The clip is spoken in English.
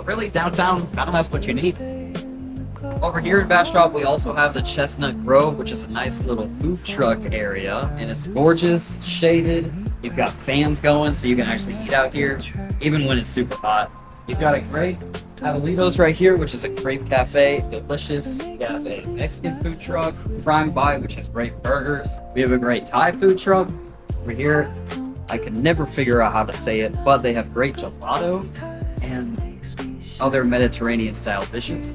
But really, downtown kind of has what you need. Over here in Bastrop, we also have the Chestnut Grove, which is a nice little food truck area, and it's gorgeous, shaded. You've got fans going, so you can actually eat out here, even when it's super hot. You've got a great Olitos right here, which is a crepe cafe, delicious. You have a Mexican food truck, Prime By, which has great burgers. We have a great Thai food truck over here. I can never figure out how to say it, but they have great gelato and other Mediterranean style dishes.